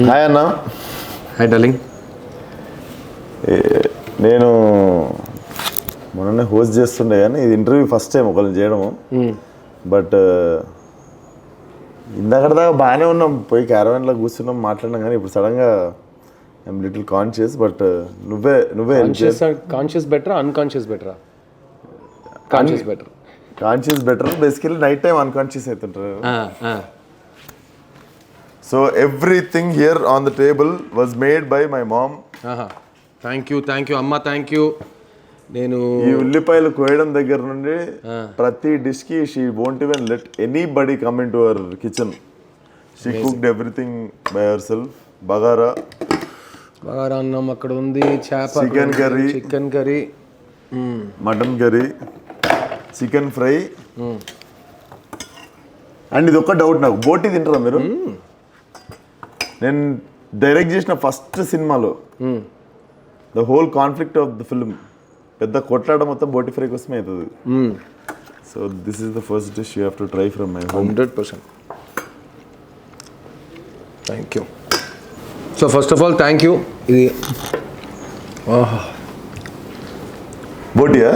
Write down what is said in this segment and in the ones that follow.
Hi అన్న. Hi darling. నేను మొన్ననే హోస్ట్ చేస్తుండే కానీ ఇది ఇంటర్వ్యూ ఫస్ట్ టైం ఒకరిని చేయడము. బట్ ఇందాక దాకా బాగానే ఉన్నాం, పోయి క్యారవాన్లో కూర్చున్నాం, మాట్లాడినాం. కానీ ఇప్పుడు సడన్గా ఐఎమ్ లిటిల్ కాన్షియస్. బట్ నువ్వే కాన్షియస్ బెటరా అన్కాన్షియస్ బెటరా? Conscious better. Conscious better. Basically night time unconscious అవుతుంటారు. So everything here on the table was made by my mom. Thank you అమ్మ, థ్యాంక్ యూ. నేను ఈ ఉల్లిపాయలు కోయడం దగ్గర నుండి ప్రతి డిష్ కి she won't even let anybody come into our kitchen. She cooked everything by herself. బగారా అన్నం అక్కడ ఉంది, చేప, chicken curry, mutton curry, chicken fry. And ఇది ఒక్క డౌట్ నాకు, బోటి తింటారా మీరు? నేను డైరెక్ట్ చేసిన ఫస్ట్ సినిమాలో the whole conflict of the film, పెద్ద కొట్లాడ మొత్తం బోటి ఫ్రై కోసమే అవుతుంది. So this is the first dish you have to try from my home. 100%. Thank you. So first of all thank you. ఇది బోటియా?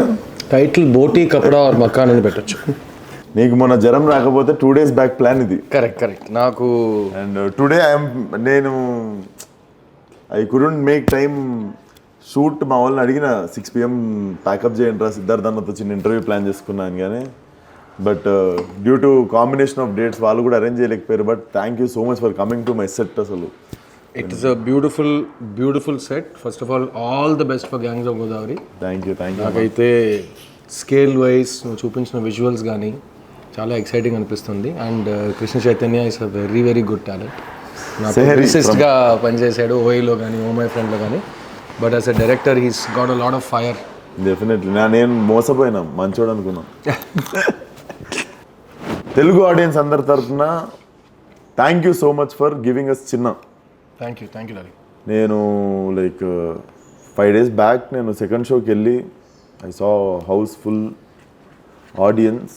టైటిల్ బోటీ కపడా ఆర్ మకాన్ అని పెట్టచ్చు. నీకు మొన్న జ్వరం రాకపోతే 2 days బ్యాక్ ప్లాన్ ఇది. కరెక్ట్. నాకు అండ్ టుడే నేను I couldn't make time shoot. మా వాళ్ళని అడిగిన 6 PM ప్యాకప్ చేయండి రా సిద్ధార్థ్ అన్నతో చిన్న ఇంటర్వ్యూ ప్లాన్ చేసుకున్నాను. కానీ but due to combination of dates వాళ్ళు కూడా అరేంజ్ చేయలేకపోయారు. But thank you so much for coming to my set. అసలు it is a beautiful set. First of all the best for gangs of Godavari. Thank you. నాకైతే scale wise నువ్వు చూపించిన visuals కానీ చాలా exciting అనిపిస్తుంది. And Krishna Chaitanya is a very good talent. గా పనిచేశాడు ఓయిలో కానీ ఓ మై ఫ్రెండ్లో కానీ. But as a director he's got a lot of fire. Definitely. నేను మోసపోయినా, మంచోడు అనుకున్నా. తెలుగు ఆడియన్స్ అందరి తరఫున thank you so much for giving us Chinna. Thank you Lali. నేను లైక్ 5 days బ్యాక్ నేను సెకండ్ షోకి వెళ్ళి I saw house full audience.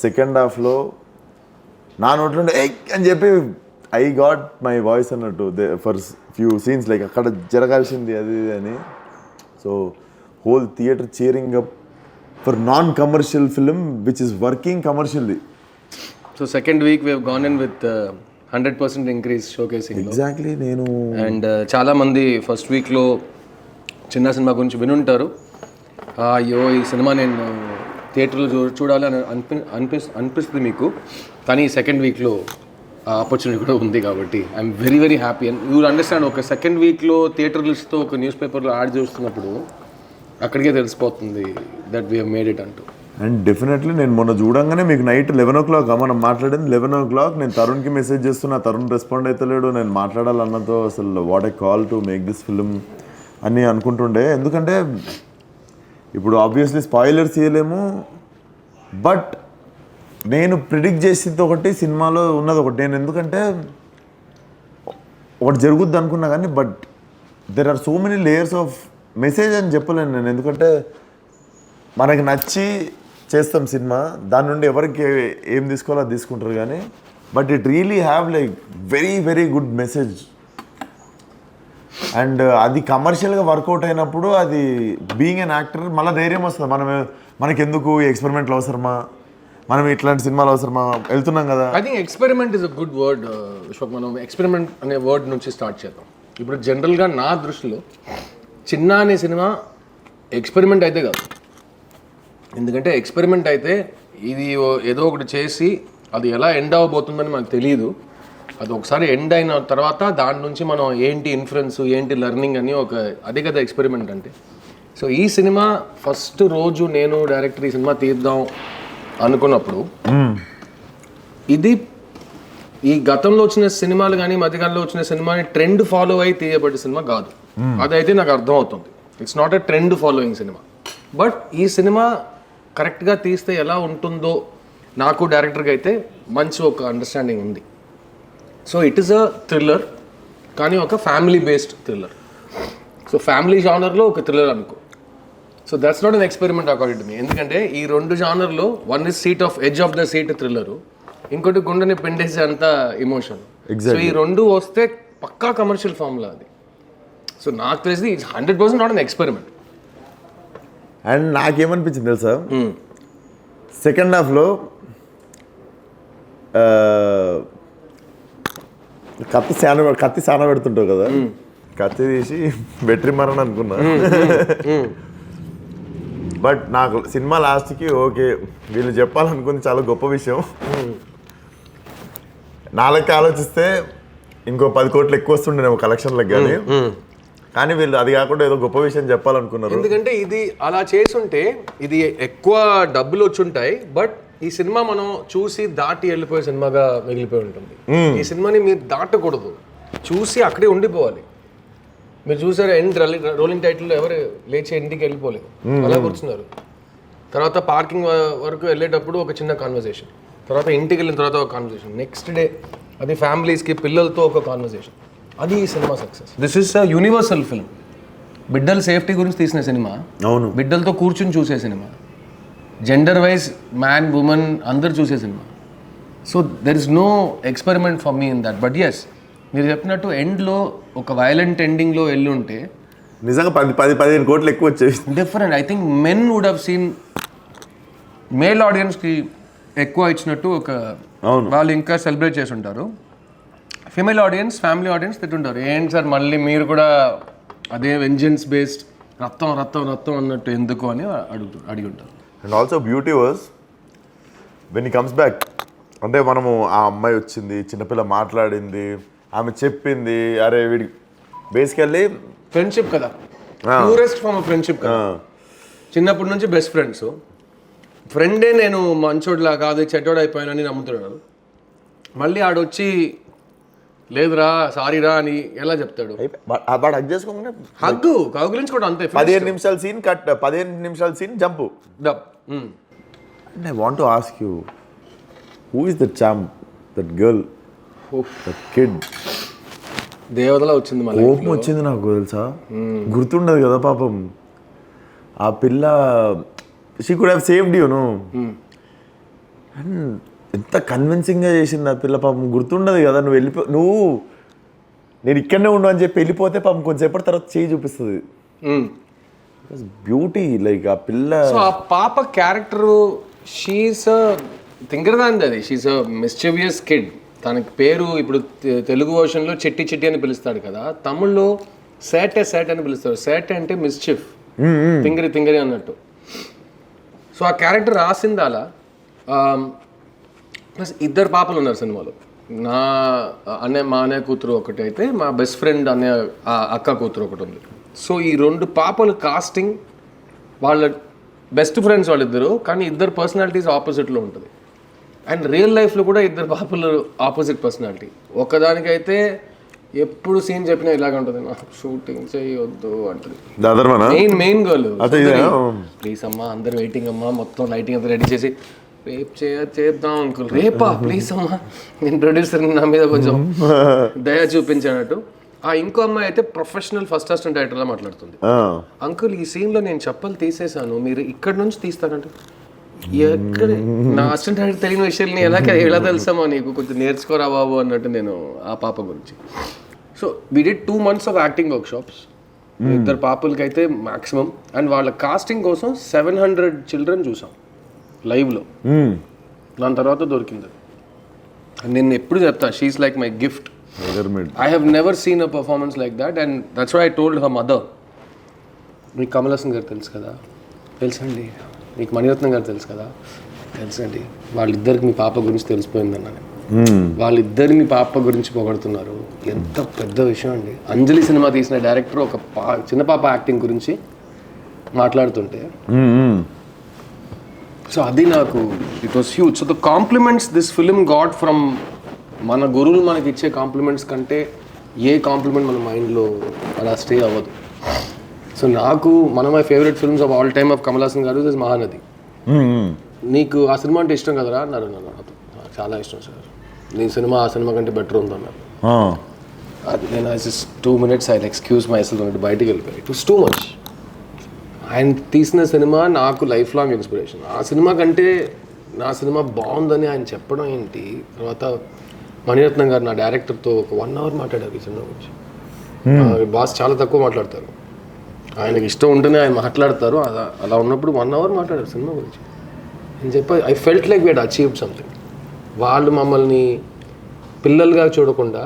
Second హాఫ్లో నా నోట్లో అని చెప్పి ఐ గాట్ మై వాయిస్ అన్నట్టు ఫర్ ఫ్యూ సీన్స్, లైక్ అక్కడ జరగాల్సింది అది అని. So whole theatre cheering up for non commercial film which is working commercially. So second week we have gone in with 100% increase showcasing. Exactly. నేను and చాలామంది first వీక్లో చిన్న cinema గురించి వినుంటారు. అయ్యో ఈ సినిమా నేను థియేటర్లో చూడాలి అని అనిపిస్తుంది మీకు. కానీ సెకండ్ వీక్లో ఆపర్చునిటీ కూడా ఉంది. కాబట్టి I'm very happy. And you understand, ఒక సెకండ్ వీక్లో థియేటర్ లిస్ట్తో ఒక న్యూస్ పేపర్లో యాడ్ చూస్తున్నప్పుడు అక్కడికే తెలిసిపోతుంది that we have made it అంటూ. అండ్ డెఫినెట్లీ నేను మొన్న చూడంగానే మీకు నైట్ 11 o'clock మనం మాట్లాడింది 11 o'clock. నేను తరుణ్కి మెసేజ్ చేస్తున్నా, తరుణ్ రెస్పాండ్ అవుతలేడు. నేను మాట్లాడాలన్నతో అసలు what a call to make this film అని అనుకుంటుండే. ఎందుకంటే ఇప్పుడు ఆబ్వియస్లీ స్పాయిలర్స్ ఇవ్వలేము. బట్ నేను ప్రిడిక్ట్ చేసింది ఒకటి, సినిమాలో ఉన్నది ఒకటి. నేను ఎందుకంటే ఒకటి జరుగుద్ది అనుకున్నా కానీ but there are so many layers of message అని చెప్పలేను నేను. ఎందుకంటే మనకి నచ్చి చేస్తాం సినిమా, దాని నుండి ఎవరికి ఏం తీసుకోవాలో అది తీసుకుంటారు. కానీ but it really have like very good message. And అది కమర్షియల్గా వర్కౌట్ అయినప్పుడు అది బీయింగ్ అన్ యాక్టర్ మళ్ళీ ధైర్యం వస్తుంది. మనకెందుకు ఎక్స్పెరిమెంట్లు అవసరమా, మనం ఇట్లాంటి సినిమాలు అవసరమా, వెళ్తున్నాం కదా. I think experiment is a good word Vishwak. మనం ఎక్స్పెరిమెంట్ అనే వర్డ్ నుంచి స్టార్ట్ చేద్దాం. ఇప్పుడు జనరల్గా నా దృష్టిలో చిన్న అనే సినిమా ఎక్స్పెరిమెంట్ అయితే కాదు. ఎందుకంటే ఎక్స్పెరిమెంట్ అయితే ఇది ఏదో ఒకటి చేసి అది ఎలా ఎండ్ అవ్వబోతుందని మనకు తెలియదు. అది ఒకసారి ఎండ్ అయిన తర్వాత దాని నుంచి మనం ఏంటి ఇన్ఫ్లుయెన్స్, ఏంటి లెర్నింగ్ అని అదే కదా ఎక్స్పెరిమెంట్ అంటే. సో ఈ సినిమా ఫస్ట్ రోజు నేను డైరెక్టర్ ఈ సినిమా తీద్దాం అనుకున్నప్పుడు ఇది ఈ గతంలో వచ్చిన సినిమాలు కానీ మధ్యకాలంలో వచ్చిన సినిమాని ట్రెండ్ ఫాలో అయి తీయబడ్డ సినిమా కాదు. అదైతే నాకు అర్థం అవుతుంది. It's not a trend following cinema. But ఈ సినిమా కరెక్ట్గా తీస్తే ఎలా ఉంటుందో నాకు డైరెక్టర్గా అయితే మంచి ఒక అండర్స్టాండింగ్ ఉంది. So it is a thriller, కానీ ఒక family based thriller. So family జానర్లో ఒక థ్రిల్లర్ అనుకో. So that's not an experiment according to me. ఎందుకంటే ఈ రెండు జానర్లో one is seat of edge of the seat thriller, ఇంకోటి గుండెని పిండేసే అంత ఎమోషన్. సో ఈ రెండు వస్తే పక్కా కమర్షియల్ ఫార్ములా అది. సో నాకు తెలిసి it's 100% not an experiment. And నాకేమనిపించింది తెలుసా, సెకండ్ హాఫ్లో కత్తి సాన పెడుతుంటావు కదా, కత్తి తీసి బెట్రీ మరని అనుకున్నా. బట్ నాకు సినిమా లాస్ట్కి ఓకే వీళ్ళు చెప్పాలనుకుంది చాలా గొప్ప విషయం. నాలుగు ఆలోచిస్తే ఇంకో 10 కోట్లు ఎక్కువ వస్తుండేమో కలెక్షన్లకు, కానీ వీళ్ళు అది కాకుండా ఏదో గొప్ప విషయం చెప్పాలనుకున్నారు. ఎందుకంటే ఇది అలా చేసుంటే ఇది ఎక్కువ డబ్బులు వచ్చుంటాయి, బట్ ఈ సినిమా మనం చూసి దాటి వెళ్ళిపోయే సినిమాగా మిగిలిపోయి ఉంటుంది. ఈ సినిమాని మీరు దాటకూడదు, చూసి అక్కడే ఉండిపోవాలి. మీరు చూసారు ఎండ్ రోలింగ్ టైటిల్లో ఎవరు లేచి ఇంటికి వెళ్ళిపోలేదు, అలా కూర్చున్నారు. తర్వాత పార్కింగ్ వరకు వెళ్ళేటప్పుడు ఒక చిన్న కాన్వర్సేషన్, తర్వాత ఇంటికి వెళ్ళిన తర్వాత ఒక కాన్వర్సేషన్, నెక్స్ట్ డే అది ఫ్యామిలీస్కి పిల్లలతో ఒక కాన్వర్సేషన్. అది ఈ సినిమా success. This is a universal film. బిడ్డల సేఫ్టీ గురించి తీసిన సినిమా, అవును, బిడ్డలతో కూర్చుని చూసే సినిమా, జెండర్ వైజ్ మ్యాన్ ఉమెన్ అందరు చూసే సినిమా. So there is no experiment for me in that. But yes, మీరు చెప్పినట్టు ఎండ్లో ఒక వైలెంట్ ఎండింగ్లో వెళ్ళి ఉంటే నిజంగా 10-15 కోట్లు ఎక్కువ వచ్చేవి. Different. I think men would have seen, male ఆడియన్స్కి ఎక్కువ ఇచ్చినట్టు ఒక వాళ్ళు ఇంకా సెలబ్రేట్ చేసి ఉంటారు. ఫిమేల్ ఆడియన్స్, ఫ్యామిలీ ఆడియన్స్ తిట్టుంటారు, ఏంటి సార్ మళ్ళీ మీరు కూడా అదే వెంజెన్స్ బేస్డ్ రక్తం రక్తం రక్తం అన్నట్టు ఎందుకు అని అడిగి ఉంటారు. And also beauty was when he comes back, అంటే మనము ఆ అమ్మాయి వచ్చింది, చిన్నపిల్ల మాట్లాడింది, ఆమె చెప్పింది, అరే వీడి బేసికల్లీ ఫ్రెండ్షిప్ కదా, ప్యూరెస్ట్ ఫార్మ్ ఆఫ్ ఫ్రెండ్షిప్ కదా. చిన్నప్పటి నుంచి బెస్ట్ ఫ్రెండ్స్. ఫ్రెండే నేను మంచోడ్లా కాదు చెడ్డోడు అయిపోయానని నమ్ముతున్నాడు. మళ్ళీ ఆడొచ్చి లేదురా సారీరా అని ఎలా చెప్తాడు? వాడు హగ్ చేసుకోగానే హగ్గు కౌగిలించుకోవడం అంతే. 15 నిమిషాల సీన్ కట్, 15 నిమిషాల scene jump. And I want to ask you, who is that champ, that girl, that kid? దేవతలా వచ్చింది, కోపం వచ్చింది నాకు తెలుసా, గుర్తుండదు కదా పాపం. ఆ పిల్ల she could have saved you no. And ఎంత కన్విన్సింగ్గా చేసింది ఆ పిల్ల పాపం, గుర్తుండదు కదా. నువ్వు నేను ఇక్కడనే ఉండు అని చెప్పి వెళ్ళిపోతే పాపం కొంచెంసేపటి తర్వాత చేయి చూపిస్తుంది. బ్యూటీ లైక్ ఆ పిల్ల. సో ఆ పాప క్యారెక్టరు, షీఈస్ థింకర్ దాని, అది షీఈస్ అ మిస్చివియస్ కిడ్. తనకి పేరు ఇప్పుడు తెలుగు వర్షన్లో చెట్టి చెట్టి అని పిలుస్తాడు కదా, తమిళ్లో సేటే సేట్ అని పిలుస్తాడు. సేట్ అంటే మిస్చిఫ్, తింగరి తింగరి అన్నట్టు. సో ఆ క్యారెక్టర్ రాసింది అలా. ప్లస్ 2 పాపలు ఉన్నారు సినిమాలో. మా అన్నయ్య కూతురు ఒకటి అయితే, మా బెస్ట్ ఫ్రెండ్ అన్నయ్య అక్క కూతురు ఒకటి ఉంది. సో ఈ 2 పాపలు కాస్టింగ్, వాళ్ళ బెస్ట్ ఫ్రెండ్స్ వాళ్ళిద్దరు, కానీ 2 పర్సనాలిటీస్ ఆపోజిట్లో ఉంటుంది. అండ్ రియల్ లైఫ్లో కూడా 2 పాపలు ఆపోజిట్ పర్సనాలిటీ. ఒకదానికైతే ఎప్పుడు సీన్ చెప్పినా ఇలాగ ఉంటుంది, నాకు షూటింగ్ చేయొద్దు అంటుంది. మెయిన్ గర్ల్, ప్లీజ్ అమ్మా అందరు వెయిటింగ్ అమ్మా, మొత్తం లైటింగ్ అంతా రెడీ చేసి రేపు చేద్దాం అంకుల్, రేపా ప్లీజ్ అమ్మా, నేను ప్రొడ్యూసర్ నా మీద కొంచెం దయ చూపించానట్టు. ఆ ఇంకో అమ్మాయి అయితే ప్రొఫెషనల్ ఫస్ట్ అసిస్టెంట్ డైరెక్టర్లా మాట్లాడుతుంది. అంకుల్ ఈ సీన్లో నేను చెప్పలు తీసేసాను, మీరు ఇక్కడ నుంచి తీస్తారంటే, ఎక్కడ నా అసిస్టెంట్ డైరెక్టర్ తెలియని విషయాన్ని ఎలా తెలుసామో నీకు, కొంచెం నేర్చుకోరా బాబు అన్నట్టు నేను ఆ పాప గురించి. So we did 2 months of acting workshops, 2 పాపలకి అయితే మ్యాక్సిమం. అండ్ వాళ్ళ కాస్టింగ్ కోసం 700 చిల్డ్రన్ చూసాం లైవ్లో. దాని తర్వాత దొరికింది. నేను ఎప్పుడు చెప్తా, she's like my gift. I have never seen a performance like that. And that's why I told her mother, మీకు కమల్ హాసన్ గారు తెలుసు కదా, తెలుసండి. మీకు మణిరత్నం గారు తెలుసు కదా, తెలుసండి. వాళ్ళిద్దరికి మీ పాప గురించి తెలిసిపోయిందన్నాను. వాళ్ళిద్దరు మీ పాప గురించి పొగడుతున్నారు, ఎంత పెద్ద విషయం అండి. అంజలి సినిమా తీసిన డైరెక్టర్ ఒక చిన్న పాప యాక్టింగ్ గురించి మాట్లాడుతుంటే, సో అది నాకు it was huge. So the compliments this film got from మన గురువులు మనకి ఇచ్చే కాంప్లిమెంట్స్ కంటే ఏ కాంప్లిమెంట్ మన మైండ్లో అలా స్టే అవ్వదు. సో నాకు one of my favourite films of all time of Kamal Haasan గారు ఇస్ మహానది. నీకు ఆ సినిమా అంటే ఇష్టం కదరా అన్నారు నాతో. చాలా ఇష్టం సార్, నీ సినిమా ఆ సినిమా కంటే బెటర్ ఉందన్నారు. అది నేను just 2 minutes I excuse my self అంటే బయటికి వెళ్ళిపోయి. It was too much. ఆయన తీసిన సినిమా నాకు లైఫ్ లాంగ్ ఇన్స్పిరేషన్. ఆ సినిమా కంటే నా సినిమా బాగుందని ఆయన చెప్పడం ఏంటి, తర్వాత మణిరత్నం గారు నా డైరెక్టర్తో ఒక 1 hour మాట్లాడారు ఈ సినిమా గురించి. బాస్ చాలా తక్కువ మాట్లాడతారు, ఆయనకి ఇష్టం ఉంటేనే ఆయన మాట్లాడతారు. అలా ఉన్నప్పుడు 1 hour మాట్లాడారు సినిమా గురించి అని చెప్పి I felt like we had achieved something. వాళ్ళు మమ్మల్ని పిల్లలుగా చూడకుండా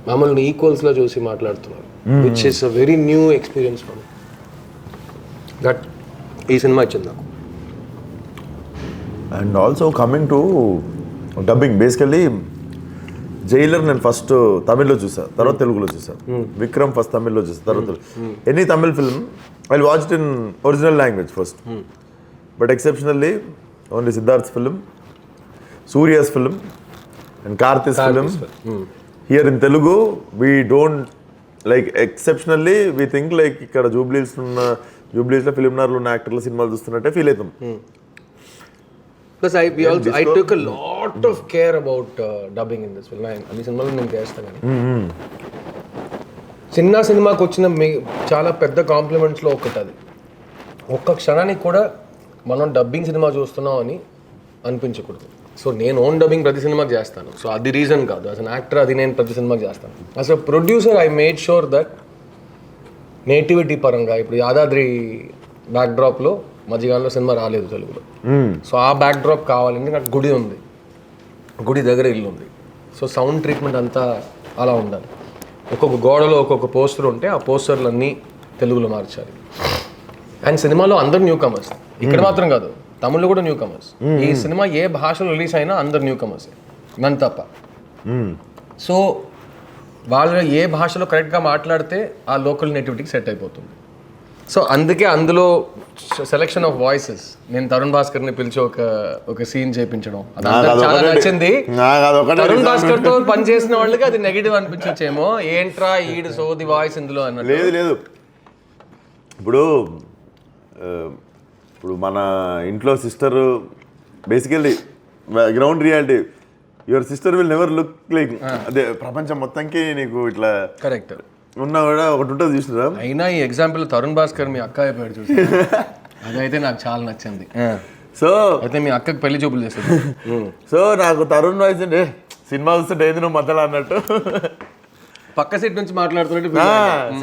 మమ్మల్ని ఈక్వల్స్లో చూసి మాట్లాడుతున్నారు, which is a very new experience for me. That ఈ సినిమా ఇచ్చింది నాకు. And also coming to dubbing, basically Jailer నేను ఫస్ట్ తమిళ్లో చూసాను, తర్వాత తెలుగులో చూసాను. విక్రమ్ ఫస్ట్ తమిళ్లో చూసాను, తర్వాత any Tamil film I watch it in original language first. But exceptionally only Siddharth film, Suriya's film and Karthi's film here in Telugu we don't like. Exceptionally we think like ఇక్కడ జూబ్లీస్లో ఫిలింనార్లో ఉన్న యాక్టర్ల సినిమాలు చూస్తున్నట్టే ఫీల్ అవుతాం. Plus I took a lot of care about dubbing in this film. అన్ని సినిమాలు నేను చేస్తాను కానీ చిన్న సినిమాకి వచ్చిన చాలా పెద్ద కాంప్లిమెంట్స్లో ఒకటి అది. ఒక్క క్షణానికి కూడా మనం డబ్బింగ్ సినిమా చూస్తున్నాం అని అనిపించకూడదు. సో నేను ఓన్ డబ్బింగ్ ప్రతి సినిమాకి చేస్తాను. సో అది రీజన్ కాదు, యాజ్ అన్ యాక్టర్ అది నేను ప్రతి సినిమాకి చేస్తాను. As a producer I made sure that nativity పరంగా ఇప్పుడు యాదాద్రి బ్యాక్డ్రాప్లో మధ్యకాలంలో సినిమా రాలేదు తెలుగులో. సో ఆ బ్యాక్డ్రాప్ కావాలంటే నాకు గుడి ఉంది, గుడి దగ్గర ఇల్లు ఉంది. సో సౌండ్ ట్రీట్మెంట్ అంతా అలా ఉండాలి. ఒక్కొక్క గోడలో ఒక్కొక్క పోస్టర్ ఉంటే ఆ పోస్టర్లన్నీ తెలుగులో మార్చాలి. అండ్ సినిమాలో అందరు న్యూ కమర్స్, ఇక్కడ మాత్రం కాదు తమిళ్లో కూడా న్యూ కమర్స్. ఈ సినిమా ఏ భాషలో రిలీజ్ అయినా అందరు న్యూ కమర్స్, నన్ను తప్ప. సో వాళ్ళు ఏ భాషలో కరెక్ట్గా మాట్లాడితే ఆ లోకల్ నేటివిటీకి సెట్ అయిపోతుంది. సో అందుకే అందులో సెలెక్షన్ ఆఫ్ వాయిసెస్, నేను తరుణ్ భాస్కర్ని పిలిచి ఒక సీన్ చేయించడం చాలా నచ్చింది. తరుణ్ భాస్కర్ తో పని చేసిన వాళ్ళకి అది నెగిటివ్ అనిపించచ్చేమో, ఏంట్రా ఈడు సోది వాయిస్ ఇందులో అన్నట్టు. లేదు ఇప్పుడు మన ఇంట్లో sister basically ground reality, your sister will never look like అదే ప్రపంచం మొత్తానికి నీకు ఇట్లా కరెక్ట్ ఉన్నా కూడా ఒకటి ఉంటుంది చూసినా. అయినా ఈ ఎగ్జాంపుల్ తరుణ్ భాస్కర్ మీ అక్క అయిపోయాడు చూసి, అదైతే నాకు చాలా నచ్చింది. సో అయితే మీ అక్కకి పెళ్లి చూపులు చేస్తుంది. సో నాకు తరుణ్ వాయిస్ అంటే సినిమా చూస్తుంటే ఏంది నువ్వు మధ్యలో అన్నట్టు, పక్క సీట్ నుంచి మాట్లాడుతున్నట్టు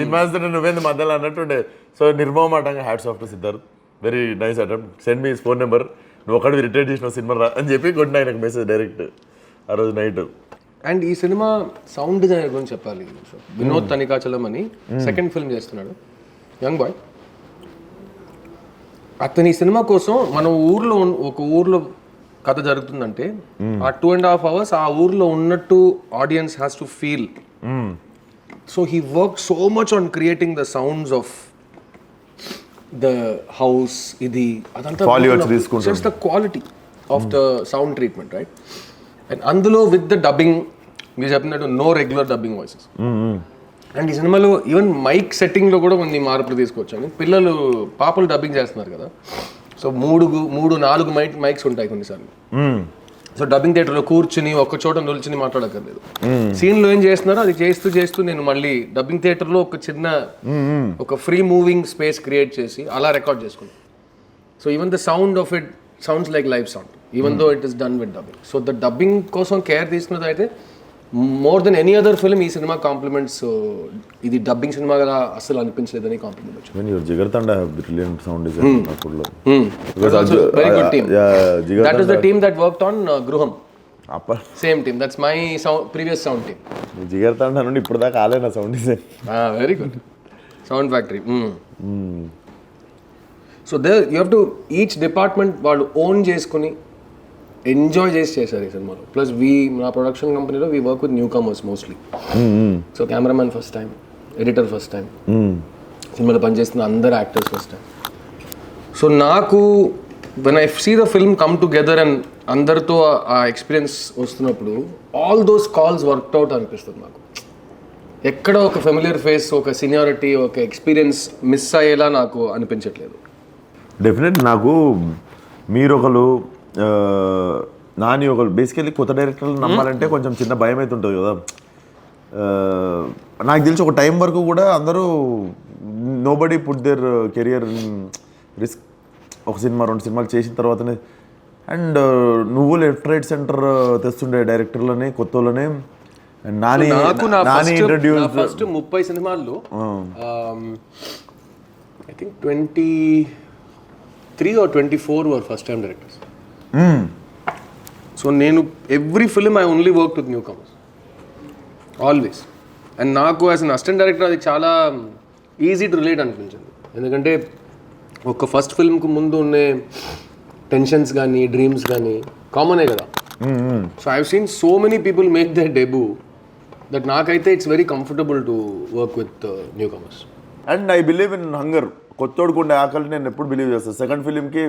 సినిమా చూస్తుంటే నువ్వేంది మధ్యలో అన్నట్టు ఉండే. సో నిర్మమాటంగా hats off to Siddharth, very nice attempt, send me phone number, నువ్వు ఒకటి రిటైర్ చేసిన సినిమా రా అని చెప్పి కొట్టిన ఆయనకు మెసేజ్ డైరెక్ట్ ఆ రోజు నైట్. అండ్ ఈ సినిమా సౌండ్ డిజైనర్ గురించి చెప్పాలి. వినోద్ తనికాచలం అని సెకండ్ ఫిల్మ్ చేస్తున్నాడు, యంగ్ బాయ్. అతని సినిమా కోసం మన ఒక ఊర్లో కథ జరుగుతుందంటే ఆ 2.5 hours ఆ ఊర్లో ఉన్నట్టు audience has to feel. So he work so much on creating the sounds of the house, ఇది అదంతా just the quality of the sound treatment, right? And అందులో విత్ ద డబ్బింగ్ మీరు చెప్పినట్టు no regular dubbing voices. And ఈ సినిమాలో even mic సెట్టింగ్లో కూడా కొన్ని మార్పులు తీసుకొచ్చాను. పిల్లలు పాపలు డబ్బింగ్ చేస్తున్నారు కదా, సో 3-4 మైక్స్ ఉంటాయి కొన్నిసార్లు. సో డబ్బింగ్ థియేటర్లో కూర్చుని ఒక్క చోట నిల్చుని మాట్లాడక్కర్లేదు. సీన్లో ఏం చేస్తున్నారో అది చేస్తూ నేను మళ్ళీ డబ్బింగ్ థియేటర్లో ఒక చిన్న ఒక ఫ్రీ మూవింగ్ స్పేస్ క్రియేట్ చేసి అలా రికార్డ్ చేసుకున్నాను. So even the sound of it sounds like live sound even though it is done with dubbing. So the dubbing కోసం కేర్ తీసుకున్నది అయితే more than any other film ఈ cinema compliments. ఇది dubbing cinema కదా అసలు అనిపించలేదని complement వచ్చింది. When your Jigartanda have brilliant sound design. Because also very good team. That is the team that worked on Gruham. Same team. That's my previous sound team. Jigartanda నుండి ఇప్పుడు దాకా ఆలేనా sound design. Very good. Sound factory. So there you have to each department వాళ్ళు own చేసుకుని enjoy చేశారు ఈ సినిమాలో. Plus నా ప్రొడక్షన్ కంపెనీలో we work with new comers mostly. So cameraman first time, editor first time, సినిమాలో పనిచేస్తున్న అందరు యాక్టర్స్ ఫస్ట్ టైం. సో నాకు when I see the film come together and అందరితో ఆ ఎక్స్పీరియన్స్ వస్తున్నప్పుడు all those calls worked out అనిపిస్తుంది నాకు. ఎక్కడ ఒక ఫెమిలియర్ ఫేస్, ఒక సీనియారిటీ, ఒక ఎక్స్పీరియన్స్ మిస్ అయ్యేలా నాకు అనిపించట్లేదు. డెఫినెట్లీ నాకు మీరు ఒకరు నాని ఒకరు బేసికల్లీ కొత్త డైరెక్టర్లు నమ్మాలంటే కొంచెం చిన్న భయం అయితే ఉంటుంది కదా. నాకు తెలిసి ఒక టైం వరకు కూడా అందరూ nobody put their career risk. ఒక సినిమా 2 సినిమాలు చేసిన తర్వాతనే అండ్ నువ్వు లెఫ్ట్ రైట్ సెంటర్ తెస్తుండే డైరెక్టర్లని కొత్త వాళ్ళని అండ్ నాని ఇంట్రడ్యూస్ ఫస్ట్ 30 సినిమాల్లో I think 23 or 24 were first time directors. So నేను every film I only work with new comers always. And నాకు యాజ్ అన్ అసిస్టెంట్ డైరెక్టర్ అది చాలా ఈజీ టు రిలేట్ అనిపించింది. ఎందుకంటే ఒక ఫస్ట్ ఫిల్మ్కి ముందు ఉండే టెన్షన్స్ కానీ డ్రీమ్స్ కానీ కామనే కదా. So I seen so many people make the debut that నాకైతే it's very comfortable to work with new comers. And I believe in hunger. కొత్తోడుకు ఉండే ఆకలి నేను ఎప్పుడు బిలీవ్ చేస్తాను. సెకండ్ ఫిలింకి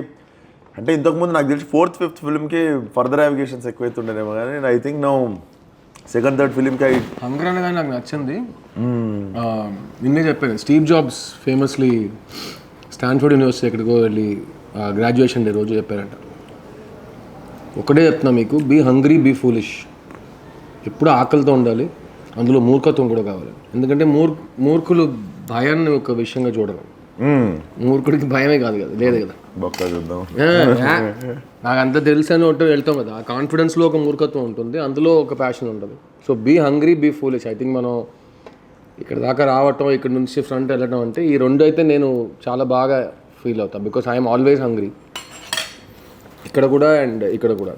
అంటే ఇంతకుముందు నాకు తెలిసి 4th, 5th ఫిలింకి ఫర్దర్ అవిగేషన్స్ ఎక్కువైతుండేనేమో కానీ I think no second, third ఫిలింకి హంగర్ అనగా నాకు నచ్చింది. నిన్నే చెప్పాను, Steve Jobs famously Stanford University ఎక్కడికో వెళ్ళి గ్రాడ్యుయేషన్ డే రోజు చెప్పారంట, ఒకటే చెప్తున్నా మీకు, బీ హంగ్రీ బీ ఫూలిష్. ఎప్పుడు ఆకలితో ఉండాలి, అందులో మూర్ఖత్వం కూడా కావాలి. ఎందుకంటే మూర్ఖులు భయాన్ని ఒక విషయంగా చూడరు. మూర్ఖుడికి భయమే కాదు కదా, లేదు కదా. నాకు అంత తెలుసు అని ఒకటి వెళ్తాం కదా, ఆ కాన్ఫిడెన్స్లో ఒక మూర్ఖత్వం ఉంటుంది, అందులో ఒక ప్యాషన్ ఉంటుంది. So be hungry be foolish. I think మనం ఇక్కడ దాకా రావటం, ఇక్కడ నుంచి ఫ్రంట్ వెళ్ళటం అంటే ఈ రెండు అయితే నేను చాలా బాగా ఫీల్ అవుతాను. బికాస్ ఐఎమ్ ఆల్వేస్ హంగ్రీ, ఇక్కడ కూడా అండ్ ఇక్కడ కూడా.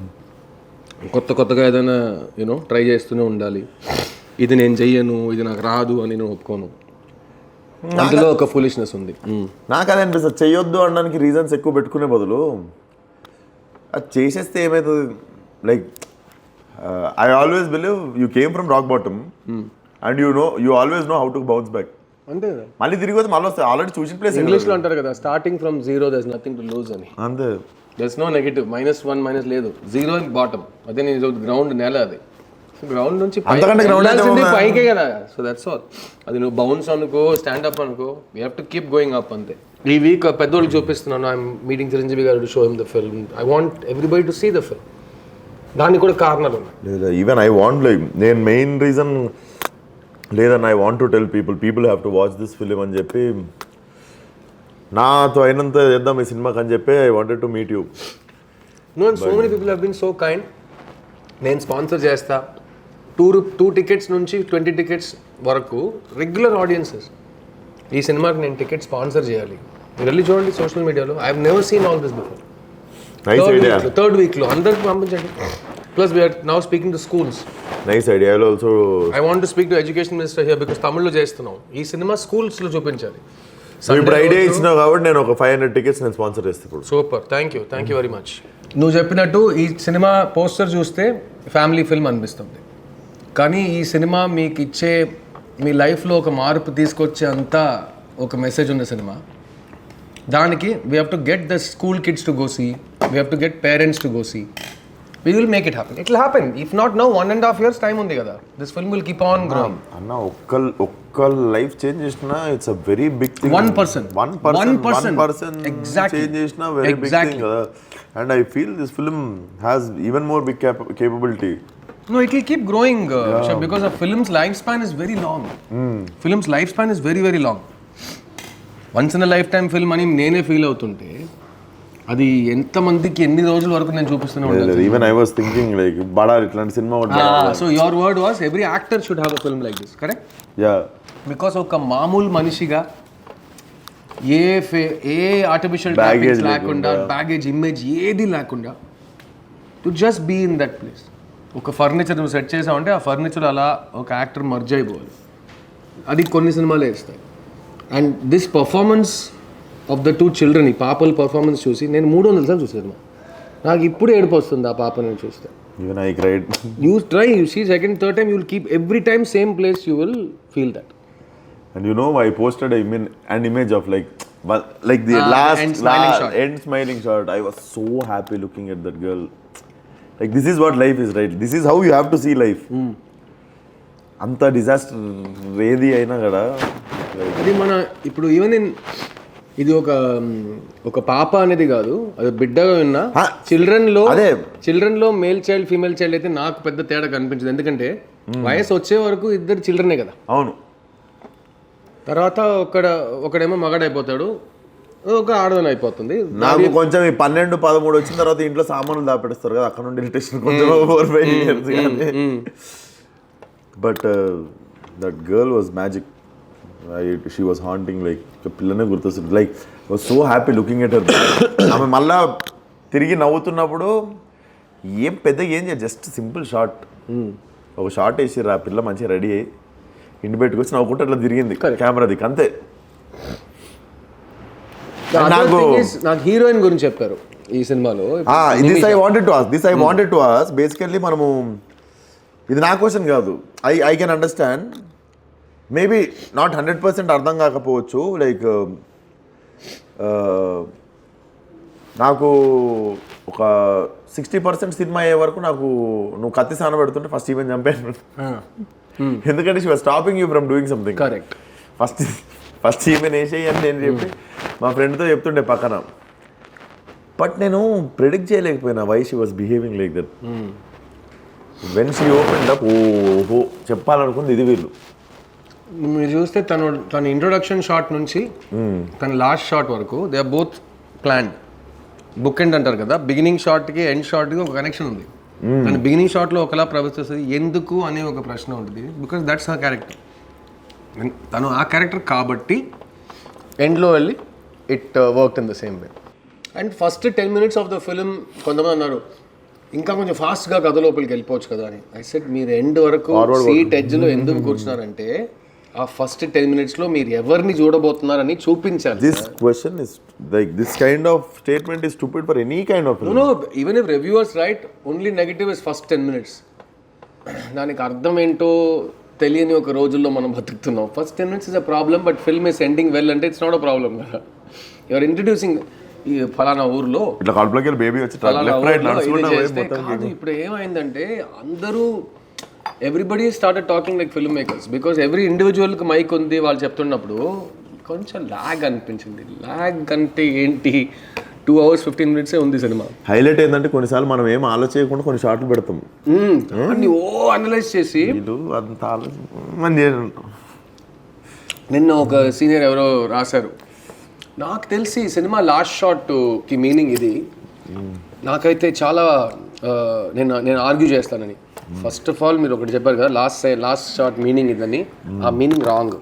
కొత్తగా ఏదైనా యూనో ట్రై చేస్తూనే ఉండాలి. ఇది నేను చెయ్యను, ఇది నాకు రాదు అని నేను ఒప్పుకోను. అందులో ఒక ఫూలిష్నెస్ ఉంది. నాకు అదే అనిపిస్తుంది, చెయ్యొద్దు అనడానికి రీజన్స్ ఎక్కువ పెట్టుకునే బదులు అది చేసేస్తే ఏమవుతుంది. Like I always believe you came from rock bottom and you always know how to bounce back. అంతే, మళ్ళీ తిరిగి వస్తే మళ్ళీ వస్తాయి. ఆల్రెడీ చూసిన ప్లేస్. ఇంగ్లీష్లో అంటారు కదా, starting from zero there is nothing to lose అని. అంతే, there is no negative, -1 minus లేదు, జీరో బాటమ్. అదే నేను గ్రౌండ్ నేల, అది గ్రౌండ్ నుంచి పైకే కదా. So that's all. అది నువ్వు బౌన్స్ అనుకో, స్టాండప్ అనుకో, you have to keep going up అంతే. ఈ వీక్ పెద్దోళ్ళకి చూపిస్తున్నాను, I'm meeting Chiranjeevi garu to show him the film. I want everybody to see the film. దానికి కూడా కారణాలు ఉన్నాయి. ఈవెన్ ఐ వాంట్, లైక్ నేను మెయిన్ రీజన్ లేదని I want to tell people have to watch this film అని చెప్పి, నాతో అయినంత చేద్దాం ఈ సినిమాకి అని చెప్పి I wanted to meet you. No, and so many people have been so kind. నేను స్పాన్సర్ చేస్తా, 2 టికెట్స్ నుంచి 20 టికెట్స్ వరకు రెగ్యులర్ ఆడియన్సెస్. ఈ సినిమాకి నేను టికెట్ స్పాన్సర్ చేయాలి, మీరు వెళ్ళి చూడండి సోషల్ మీడియాలో. I have never seen all this before. Third వీక్లో అందరికి పంపించండి. Plus we're now speaking to schools. Nice idea. Also I want to speak to education minister here because తమిళ్లో చేస్తున్నాం. ఈ సినిమా స్కూల్స్లో చూపించాలి. ఇప్పుడు ఐడియా ఇచ్చినావు కాబట్టి నేను ఒక 500 టికెట్స్ నేను స్పాన్సర్ చేస్తాను. Super, thank you very much. నువ్వు చెప్పినట్టు ఈ సినిమా పోస్టర్ చూస్తే ఫ్యామిలీ ఫిల్మ్ అనిపిస్తుంది, కానీ ఈ సినిమా మీకు ఇచ్చే, మీ లైఫ్లో ఒక మార్పు తీసుకొచ్చే అంతా ఒక మెసేజ్ ఉన్న సినిమా. దానికి we have to get the school kids to go see, we have to get parents to go see. We will make it happen. It will happen. If not now, 1.5 years time ఉంది కదా. This film will keep on growing. అన్న ఒక్క life change చేసినా it's a very big thing. 1% exactly change చేసినా very big thing కదా. And I feel this film has even more big capability. No, it will keep growing because a film's lifespan is very long. Film's lifespan is very very long. Once in a lifetime film అని నేనే feel అవుతుంటే అది ఎంతమందికి ఎన్ని రోజుల వరకు నేను చూపిస్తూనే ఉంటాను. Even I was thinking like బడా ఇట్లాంటి సినిమా ఉండాలి. So your word was every actor should have a film like this, correct? Yeah, because ఒక మామూలు మనిషిగా ఏ ఆర్టిఫిషియల్ టాపిక్స్ లేకుండా, బ్యాగేజ్ ఇమేజ్ ఏది లేకుండా, to just be in that place. ఒక ఫర్నిచర్ నువ్వు సెట్ చేసావంటే ఆ ఫర్నిచర్ అలా ఒక యాక్టర్ మర్జ్ అయిపోవాలి. అది కొన్ని సినిమాలే ఇస్తాయి. And this performance of the 2 children, ఈ పాపల పర్ఫార్మెన్స్ చూసి నేను 300 సార్లు చూసాను. నాకు ఇప్పుడు ఏడుపు వస్తుంది ఆ పాపని చూస్తే. Even I cried. You try, you see second third time, you will keep every time same place, you will feel that. And you know, I posted an image of like the last end smiling shot. I was so happy looking at that girl. Like, this is what life is, right? This is how you have to see life. అంత disaster ఏది అయినా కదా. అది మన ఇప్పుడు even ఇది ఒక పాప అనేది కాదు, అది బిడ్డగా ఉన్నా చిల్డ్రన్లో మేల్ చైల్డ్ ఫీమేల్ చైల్డ్ అయితే నాకు పెద్ద తేడా కనిపించదు. ఎందుకంటే వయసు వచ్చే వరకు ఇద్దరు చిల్డ్రనే కదా. అవును. తర్వాత ఒకడేమో మగాడైపోతాడు, ఒక ఆడదాని అయిపోతుంది. నాకు కొంచెం ఈ 12-13 వచ్చిన తర్వాత ఇంట్లో సామాన్లు దాపెడతారు కదా, అక్కడ నుండి ఇరిటేషన్ కొంచెం 4-5 years కానీ. But that girl was magic. She was haunting, like పిల్లనే గుర్తొస్తుంది. Like was so happy looking at her. ఆమె మళ్ళా తిరిగి నవ్వుతున్నప్పుడు ఏం చేయదు, జస్ట్ సింపుల్ షార్ట్. ఒక షార్ట్ వేసిర్రు, ఆ పిల్ల మంచిగా రెడీ అయ్యి ఇంటి పెట్టుకొచ్చి నవ్వుకుంటే అట్లా తిరిగింది కెమెరా దిక్కు, అంతే. నాకు హీరోయిన్ గురించి చెప్పారు ఈ సినిమాలో. This I wanted to ask basically. మనము ఇది నా క్వశ్చన్ కాదు, I can understand. Maybe not 100% అర్థం కాకపోవచ్చు. లైక్ నాకు ఒక 60% సినిమా అయ్యే వరకు నాకు నువ్వు కత్తి సాన పెడుతుంటే ఫస్ట్ ఈవెన్ చంపాను. ఎందుకంటే she was stopping you from doing something. Correct. First even వేసేయి అని నేను చెప్పి మా ఫ్రెండ్తో చెప్తుండే పక్కన. బట్ నేను ప్రిడిక్ట్ చేయలేకపోయినా why she was behaving like that. When she open up, ఓహో చెప్పాలనుకుంది ఇది వీళ్ళు. మీరు చూస్తే తన ఇంట్రొడక్షన్ షాట్ నుంచి తన లాస్ట్ షాట్ వరకు they are both planned. Book end అంటారు కదా, బిగినింగ్ షాట్కి ఎండ్ షాట్కి ఒక కనెక్షన్ ఉంది. తన బిగినింగ్ షాట్లో ఒకలా ప్రవర్తిస్తుంది, ఎందుకు అనే ఒక ప్రశ్న ఉంటుంది. Because that's her character. తను ఆ క్యారెక్టర్ కాబట్టి ఎండ్లో వెళ్ళి it work in the same way. And first 10 minutes of the film కొంతమంది అన్నారు ఇంకా కొంచెం ఫాస్ట్గా కథ లోపలికి వెళ్ళిపోవచ్చు కదా అని. ఐ సెడ్ మీరు ఎండ్ వరకు సీట్ ఎడ్జ్లో ఎందుకు కూర్చున్నారంటే ఆ ఫస్ట్ 10 minutesలో మీరు ఎవరిని చూడబోతున్నారని చూపించాలి. This question is like this kind of statement is stupid for any kind of film. No, even if reviewers write only negative is first 10 minutes. దానికి అర్థం ఏంటో తెలియని ఒక రోజుల్లో మనం బతుకుతున్నాం. First 10 minutes is a problem, but film is ending well అంటే it's not a problem కదా. యూఆర్ ఇంట్రడ్యూసింగ్ ఈ ఫలానా ఊర్లో ఇట్లా కడుపులోకి బేబీ వచ్చి ఇప్పుడు ఏమైందంటే అందరూ everybody started talking like film makers. Because every ఇండివిజువల్కి మైక్ ఉంది వాళ్ళు చెప్తున్నప్పుడు కొంచెం ల్యాగ్ అనిపించింది. ల్యాగ్ అంటే ఏంటి, 2 hours 15 minutes ఉంది సినిమా. హైలైట్ ఏంటంటే కొన్నిసార్లు మనం ఏం ఆలోచించకుండా కొన్ని షార్ట్లు పెడతాం, అన్ని అనలైజ్ చేసి. అంత ఆలోచన నిన్న ఒక సీనియర్ ఎవరో రాశారు, నాకు తెలిసి సినిమా లాస్ట్ షాట్కి మీనింగ్ ఇది. నాకైతే చాలా నేను ఆర్గ్యూ చేస్తానని. ఫస్ట్ ఆఫ్ ఆల్ మీరు ఒకటి చెప్పారు కదా, లాస్ట్ షాట్ మీనింగ్ ఇదని. ఆ మీనింగ్ రాంగ్.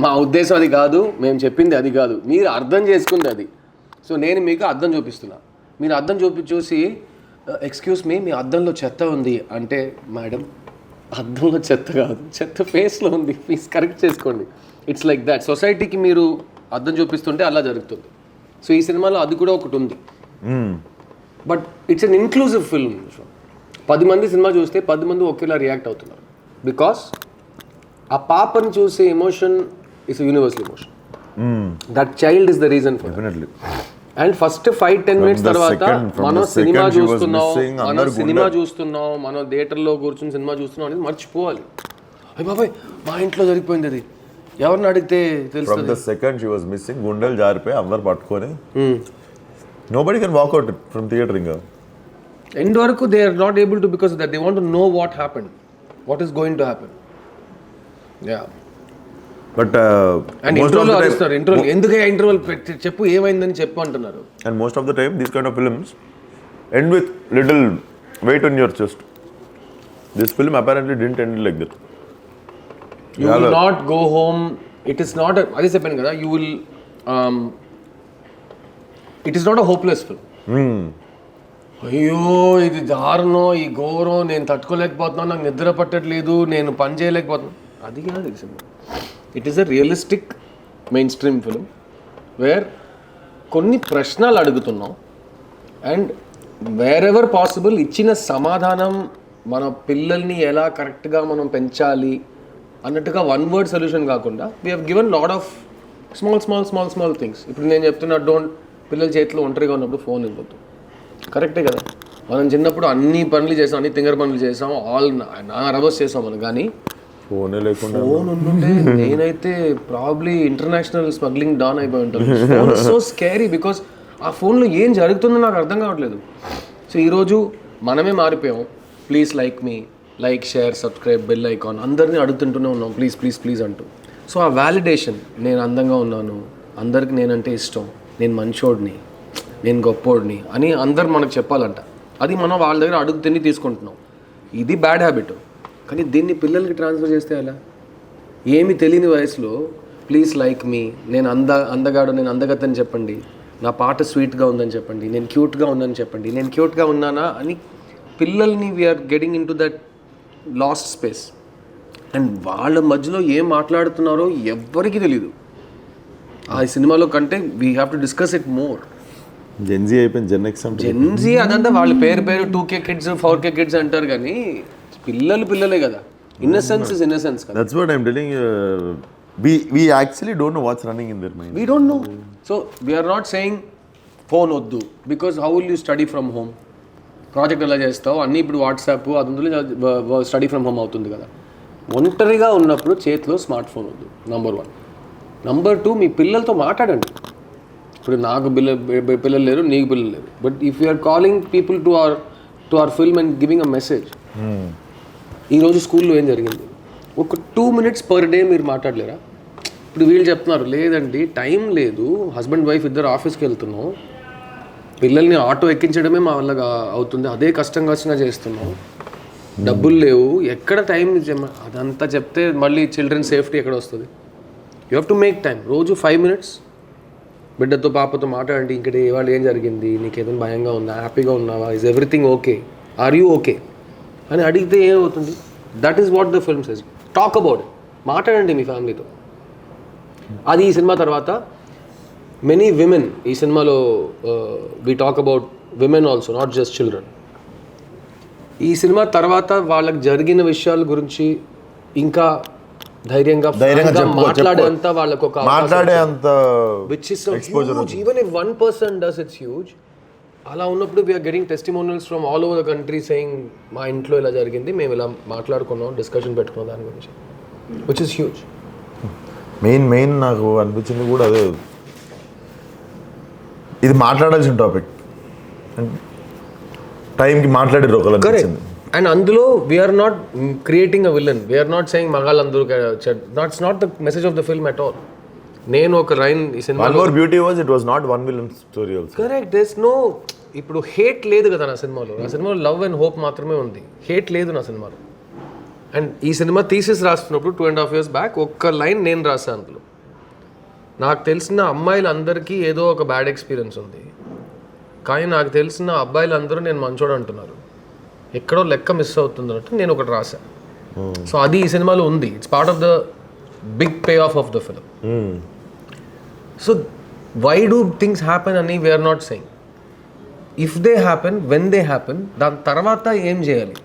మా ఉద్దేశం అది కాదు, మేము చెప్పింది అది కాదు, మీరు అర్థం చేసుకుంది అది. సో నేను మీకు అద్దం చూపిస్తున్నా, మీరు అద్దం చూసి ఎక్స్క్యూజ్ మీ అద్దంలో చెత్త ఉంది అంటే, మేడం అద్దంలో చెత్త కాదు, చెత్త ఫేస్లో ఉంది, ప్లీజ్ కరెక్ట్ చేసుకోండి. It's like that. సొసైటీకి మీరు అద్దం చూపిస్తుంటే అలా జరుగుతుంది. సో ఈ సినిమాలో అది కూడా ఒకటి ఉంది. But it's an inclusive film. 10 మంది సినిమా చూస్తే 10 మంది ఒకేలా రియాక్ట్ అవుతున్నారు. బికాస్ ఆ పాపని చూసే emotion is universal emotion. That child is the reason for definitely. And first 5-10 minutes తర్వాత మనం సినిమా చూస్తున్నాం, మనం థియేటర్లో కూర్చొని సినిమా చూస్తున్నాం అనేది మర్చిపోవాలి. అయ్య బాబాయ్ మా ఇంట్లో జరిగిపోయింది అది, ఎవరిని అడిగితే తెలుస్తుంది. From the second she was missing, గుండెలు జారిపోయి అందరు పట్టుకొని nobody can walk out from theater ఇంకా. ఎండ్ వరకు they are not able to, because that they want to know what happened, what is going to happen. Yeah. But and ఇంట్రోలో అరుస్తారు, ఇంట్రోలో ఎందుకే interval చెప్పు ఏమైందని చెప్పు అంటున్నారు. And most of the time these kind of films end with little weight on your chest. This film apparently didn't end like that. You will not go home. It is not a, అది చెప్పాను కదా, you will it is not a hopeless film. అయ్యో ఇది దారుణం, ఈ ఘోరం, నేను తట్టుకోలేకపోతున్నాను, నాకు నిద్ర పట్టట్లేదు, నేను పని చేయలేకపోతున్నాను, అది కాదు ఈ cinema. It is a realistic main stream film wear కొన్ని ప్రశ్నలు అడుగుతున్నాం అండ్ వేర్ ఎవర్ పాసిబుల్ ఇచ్చిన సమాధానం మన పిల్లల్ని ఎలా కరెక్ట్గా మనం పెంచాలి అన్నట్టుగా వన్ వర్డ్ సొల్యూషన్ కాకుండా we have given lot of small things. ఇప్పుడు నేను చెప్తున్నా, పిల్లల చేతిలో ఒంటరిగా ఉన్నప్పుడు ఫోన్ ఇవ్వద్దు, కరెక్టే కదా. మనం చిన్నప్పుడు అన్ని పనులు చేసాం, అన్ని తింగర పనులు చేసాం, నా రబస్ చేసాం మనం, కానీ ఫోన్ లేకుండా ఫోన్ ఉంటుంటే నేనైతే ప్రాబ్లీ ఇంటర్నేషనల్ స్మగ్లింగ్ డాన్ అయిపోయి ఉంటాను. ఫోన్ సో స్కేరీ బికాస్ ఆ ఫోన్లో ఏం జరుగుతుందో నాకు అర్థం కావట్లేదు. సో ఈరోజు మనమే మారిపోయాం. ప్లీజ్ లైక్ మీ, like, share, subscribe, bell icon, అందరినీ అడుగుతుంటూనే ఉన్నాం ప్లీజ్ అంటూ. సో ఆ వ్యాలిడేషన్, నేను అందంగా ఉన్నాను, అందరికి నేనంటే ఇష్టం, నేను మంచోడిని, నేను గొప్పోడిని అని అందరు మనకు చెప్పాలంట. అది మనం వాళ్ళ దగ్గర అడుగు తిని తీసుకుంటున్నాం. ఇది బ్యాడ్ హ్యాబిట్. కానీ దీన్ని పిల్లలకి ట్రాన్స్ఫర్ చేస్తే ఎలా? ఏమి తెలియని వయసులో ప్లీజ్ లైక్ మీ, నేను అందగాడు, నేను అందగత్తని చెప్పండి, నా పాట స్వీట్గా ఉందని చెప్పండి, నేను క్యూట్గా ఉందని చెప్పండి, నేను క్యూట్గా ఉన్నానా అని పిల్లల్ని we're getting into that lost space. And వాళ్ళ మధ్యలో ఏం మాట్లాడుతున్నారో ఎవ్వరికీ తెలీదు. ఆ సినిమాలో కంటే we have to discuss it more. Gen Z అయిపోయింది, జెన్జీ అదంతా వాళ్ళ పేరు 2K కిడ్స్ 4K కిడ్స్ అంటారు, కానీ పిల్లలే కదా. ఇన్నసెన్స్ ఇస్ ఇన్నసెన్స్ కదా. That's what I am telling. We actually don't know what's running in their mind. We don't know. So we are not saying phone వద్దు, because how will you study from home? Project ఎలా చేస్తావు అన్నీ ఇప్పుడు WhatsApp అది study from home అవుతుంది కదా. ఒంటరిగా ఉన్నప్పుడు చేతిలో స్మార్ట్ ఫోన్ వద్దు, నంబర్ 1. నంబర్ 2, మీ పిల్లలతో మాట్లాడండి. ఇప్పుడు నాకు పిల్లలు లేరు, నీకు పిల్లలు లేరు, but if you are calling people to our film and giving a message, ఈరోజు స్కూల్లో ఏం జరిగింది, ఒక 2 minutes పర్ డే మీరు మాట్లాడలేరా? ఇప్పుడు వీళ్ళు చెప్తున్నారు లేదండి టైం లేదు, హస్బెండ్ వైఫ్ ఇద్దరు ఆఫీస్కి వెళ్తున్నాం, పిల్లల్ని ఆటో ఎక్కించడమే మా వల్ల అవుతుంది, అదే కష్టంగా చేస్తున్నాం, డబ్బులు లేవు, ఎక్కడ టైం. అదంతా చెప్తే మళ్ళీ చిల్డ్రన్ సేఫ్టీ ఎక్కడ వస్తుంది? You have to make time. రోజు 5 minutes బిడ్డతో పాపతో మాట్లాడండి. ఇక్కడ ఇవాళ ఏం జరిగింది, నీకు ఏదైనా భయంగా ఉందా, హ్యాపీగా ఉన్నావా, is everything okay, are you okay అని అడిగితే ఏమవుతుంది? That is what the film says. Talk about it, మాట్లాడండి మీ ఫ్యామిలీతో. అది ఈ సినిమా తర్వాత మెనీ విమెన్, ఈ సినిమాలో we talk about women also, not just children. ఈ సినిమా తర్వాత వాళ్ళకి జరిగిన విషయాల గురించి ఇంకా ధైర్యంగా మాట్లాడేంత వాళ్ళకు ఒక మాట్లాడేంత, which is so huge. Even if one person does, it's huge. అలా ఉన్నప్పుడు we're getting testimonials from all over the country saying మా ఇంట్లో ఇలా జరిగింది, మేము ఇలా మాట్లాడుకున్నాం, డిస్కషన్ పెట్టుకున్నాం దాని గురించి, విచ్ ఇస్ హ్యూజ్. మెయిన్ నాకు అనిపించింది కూడా అదే, ఇది మాట్లాడాల్సిన టాపిక్, టైంకి మాట్లాడారు ఒకళ్ళు. కరెక్ట్. అండ్ అందులో we are not creating a villain, we are not saying మగాళ్ళందరూ, that's not the message of the film at all. నేను ఒక రైన్ ఈ సినిమాలో beauty was it was not one villain story also. Correct. There's no, ఇప్పుడు hate లేదు కదా నా సినిమాలో. నా సినిమాలో లవ్ అండ్ హోప్ మాత్రమే ఉంది, హేట్ లేదు నా సినిమాలో. అండ్ ఈ సినిమా థీసిస్ రాస్తున్నప్పుడు 2.5 years బ్యాక్ ఒక్క లైన్ నేను రాశాను అందులో. నాకు తెలిసిన అమ్మాయిలందరికీ ఏదో ఒక బ్యాడ్ ఎక్స్పీరియన్స్ ఉంది, కానీ నాకు తెలిసిన అబ్బాయిలందరూ నేను మంచోడు అంటున్నారు, ఎక్కడో లెక్క మిస్ అవుతుంది అన్నట్టు నేను ఒకటి రాశాను. సో అది ఈ సినిమాలో ఉంది. It's part of the big payoff the film. So why do things happen అని we are not saying. If they happen, when they happen, దాని తర్వాత ఏం చేయాలి?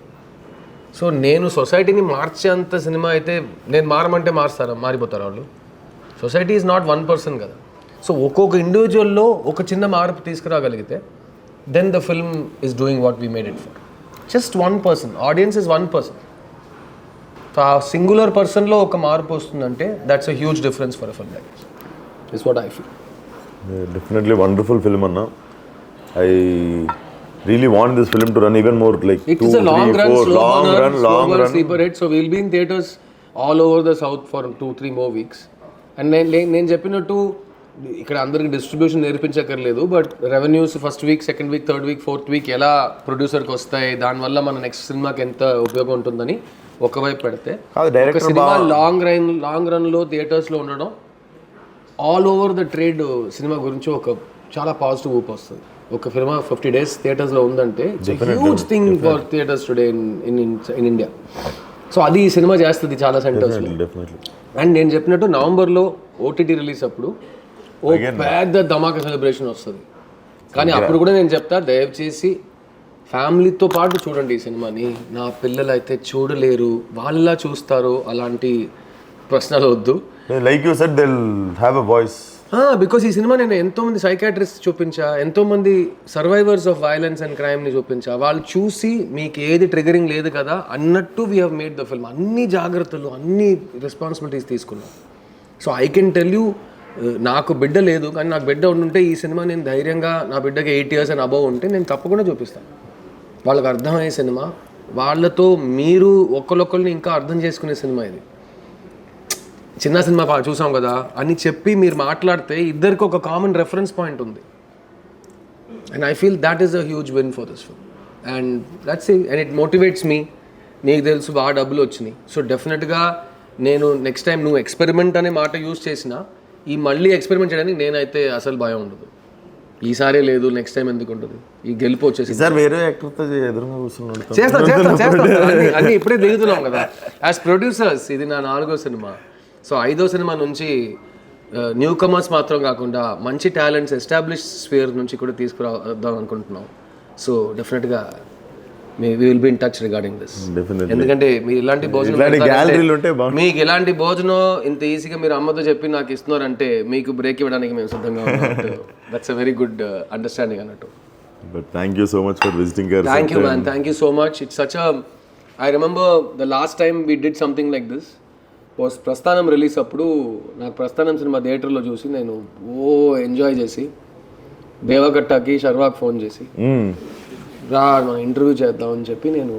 సో నేను సొసైటీని మార్చేంత సినిమా అయితే, నేను మారమంటే మారిపోతారు వాళ్ళు. Society is not one person కదా. సో ఒక్కొక్క ఇండివిజువల్లో ఒక చిన్న మార్పు తీసుకురాగలిగితే, then the film is doing what we made it for. Just 1 person, audience is 1 person. So ఆ సింగులర్ పర్సన్లో ఒక మార్పు వస్తుందంటే that's a huge difference for a film like this. It's what I feel. Definitely wonderful film అన్న. I really want this film to run even more, like it is a long run, long run sleeper hit. So we'll be in theaters all over the south for 2-3 more weeks. And నేను చెప్పినట్టు ఇక్కడ అందరికి distribution నేర్పించక్కర్లేదు, but revenues first week, second week, third week, fourth week ఎలా ప్రొడ్యూసర్కి వస్తాయి, దానివల్ల మన నెక్స్ట్ సినిమాకి ఎంత ఉపయోగం ఉంటుందని ఒకవైపు పెడితే, ఒక సినిమా లాంగ్ రన్లో థియేటర్స్లో ఉండడం all over the trade cinema గురించి ఒక చాలా పాజిటివ్ ఊపు వస్తుంది. ఒక సినిమా 50 days థియేటర్స్లో ఉందంటే huge thing for theatres today in India. So అది ఈ సినిమా చేస్తుంది చాలా సెంటర్స్లో. అండ్ నేను చెప్పినట్టు నవంబర్లో ఓటీటీ రిలీజ్ అప్పుడు ఓ పెద్ద ధమాకా సెలబ్రేషన్ వస్తుంది. కానీ అప్పుడు కూడా నేను చెప్తా, దయచేసి ఫ్యామిలీతో పాటు చూడండి ఈ సినిమాని. నా పిల్లలు అయితే చూడలేరు, వాళ్ళ చూస్తారు, అలాంటి ప్రశ్నలు వద్దు. Like you said they will have a voice. Because ఈ సినిమా నేను ఎంతోమంది సైకాట్రిస్ట్ చూపించా, ఎంతోమంది సర్వైవర్స్ ఆఫ్ వైలెన్స్ అండ్ క్రైమ్ని చూపించా. వాళ్ళు చూసి మీకు ఏది ట్రిగరింగ్ లేదు కదా అన్నట్టు we have made the film. అన్ని జాగ్రత్తలు, అన్ని రెస్పాన్సిబిలిటీస్ తీసుకున్నాం. So I can tell you, నాకు బిడ్డ లేదు, కానీ నాకు బిడ్డ ఉంటే ఈ సినిమా నేను ధైర్యంగా, నా బిడ్డకి 8 years అండ్ అబవ్ ఉంటే నేను తప్పకుండా చూపిస్తాను. వాళ్ళకి అర్థమయ్యే సినిమా, వాళ్ళతో మీరు ఒకరిని ఇంకా అర్థం చేసుకునే సినిమా ఇది. చిన్న సినిమా చూసాం కదా అని చెప్పి మీరు మాట్లాడితే ఇద్దరికి ఒక కామన్ రెఫరెన్స్ పాయింట్ ఉంది. And I feel that is a huge win for this film. And that's and it motivates me. నీకు తెలుసు బాగా డబ్బులు వచ్చినాయి, సో డెఫినెట్గా నేను నెక్స్ట్ టైం నువ్వు ఎక్స్పెరిమెంట్ అనే మాట యూజ్ చేసినా ఈ మళ్ళీ ఎక్స్పెరిమెంట్ చేయడానికి నేనైతే అసలు భయం ఉండదు. ఈసారే లేదు, నెక్స్ట్ టైం ఎందుకు ఉంటుంది, ఈ గెలుపు వచ్చేసి సార్ వేరే యాక్టర్తో ఎదురుగా కూర్చున్నాడు. చేస్తాం అన్నీ ఇప్పుడే దిగుతున్నాం కదా యాజ్ ప్రొడ్యూసర్స్. ఇది నా 4వ సినిమా. సో 5వ సినిమా నుంచి న్యూ కమర్స్ మాత్రం కాకుండా మంచి టాలెంట్స్ ఎస్టాబ్లిష్ స్ఫియర్ నుంచి కూడా తీసుకురావద్దాం అనుకుంటున్నాం. సో డెఫినెట్గా we will be in touch regarding this. ఎందుకంటే మీరు ఇలాంటి భోజనం మీకు ఇలాంటి భోజనం ఇంత ఈజీగా మీరు అమ్మతో చెప్పి నాకు ఇస్తున్నారంటే మీకు బ్రేక్ ఇవ్వడానికి మేము సిద్ధంగా ఉన్నాం. That's a very good understanding అన్నట్టు. But thank you so much for visiting us. Thank you, man. Thank you so much. It's such a... I remember the last time we did something like this was ప్రస్థానం release అప్పుడు. నాకు ప్రస్థానం cinema థియేటర్లో చూసి నేను enjoy చేసి దేవగట్టకి శర్వాకి phone చేసి రా మనం ఇంటర్వ్యూ చేద్దాం అని చెప్పి నేను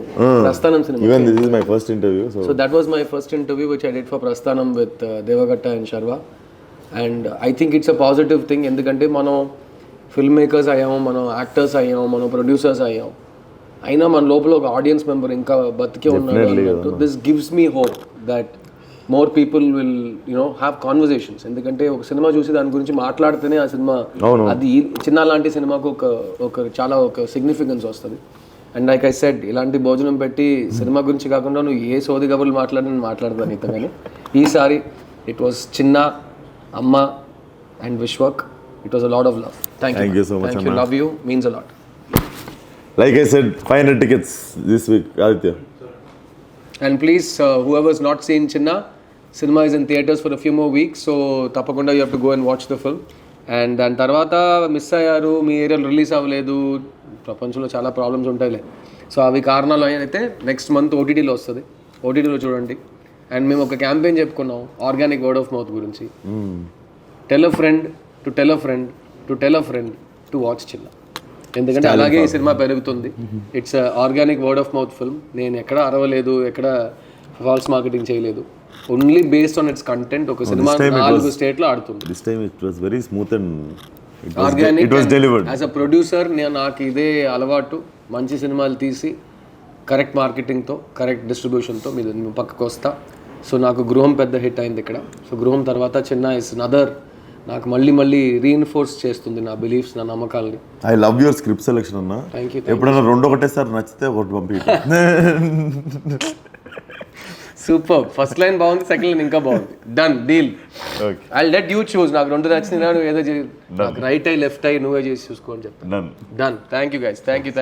ప్రస్థానం cinema. Even this is my first interview. So that was my first interview which I did for ప్రస్థానం with Devagatta and Sharva. And I think it's a positive thing. ఎందుకంటే మనం ఫిల్మ్ మేకర్స్ అయ్యాము, మనం యాక్టర్స్ అయ్యాము, మనం producers అయ్యాము, అయినా మన లోపల ఒక ఆడియన్స్ మెంబర్ ఇంకా బతికే ఉన్నాడు అన్నట్టు. This gives me hope that more people will have conversations. ఎందుకంటే ఒక సినిమా చూసి దాని గురించి మాట్లాడితేనే ఆ సినిమా అది చిన్న లాంటి సినిమాకు ఒక చాలా ఒక సిగ్నిఫికెన్స్ వస్తుంది. అండ్ లైక్ ఐ సెడ్, ఇలాంటి భోజనం పెట్టి సినిమా గురించి కాకుండా నువ్వు ఏ సోది కబుర్లు నేను మాట్లాడతాను నీతో. కానీ ఈసారి ఇట్ వాస్ చిన్న, అమ్మ and Vishwak. It was a lot of love. Thank you so much. Thank you. Love you. Means a lot. Like I said, 500 tickets this week, Aditya. And please, whoever's not seen Chinna, cinema is in theaters for a few more weeks. So, tapakunda you have to go and watch the film. And then tarvata miss ayyaru, మీ ఏరియాలో release అవ్వలేదు, ప్రపంచంలో చాలా problems ఉంటాయిలే. So అవి కారణాలు అయితే next month ఓటీటీలో వస్తుంది. ఓటీటీలో చూడండి. అండ్ మేము ఒక క్యాంపెయిన్ చెప్పుకున్నాం ఆర్గానిక్ వర్డ్ ఆఫ్ మౌత్ గురించి. Tell a friend to tell a friend to tell a friend to watch Chinna. ఎందుకంటే అలాగే ఈ సినిమా పెరుగుతుంది. It's organic word of mouth film. నేను ఎక్కడ అరవలేదు, ఎక్కడ ఫాల్స్ మార్కెటింగ్ చేయలేదు. Only based on its content ఒక సినిమా 4 స్టేట్లో ఆడుతుంది. This time it was very smooth and organic. it was delivered. As a producer నాకు ఇదే అలవాటు. మంచి సినిమాలు తీసి కరెక్ట్ మార్కెటింగ్తో కరెక్ట్ డిస్ట్రిబ్యూషన్తో మీరు పక్కకు వస్తా. సో నాకు గృహం పెద్ద హిట్ అయింది ఇక్కడ. సో గృహం తర్వాత చిన్న ఇస్ నదర్ నాకు మళ్ళీ రీఇన్ఫోర్స్ చేస్తుంది నా బిలీఫ్స్, నా నమ్మకాలని. I love your script selection అన్న. Thank you. ఎప్పుడైనా 2 ఒకటేసారి నచ్చితే ఒకటి పంపి. సూపర్. ఫస్ట్ లైన్ బాగుంది, సెకండ్ లైన్ ఇంకా బాగుంది. Done deal. I let you చూస్. నాకు 2 నచ్చింది, నువ్వు ఏదో నాకు రైట్ ఐ లెఫ్ట్ ఐ నువ్వే చేసి చూసుకో అని చెప్తాను. Done. Thank you guys. Thank you.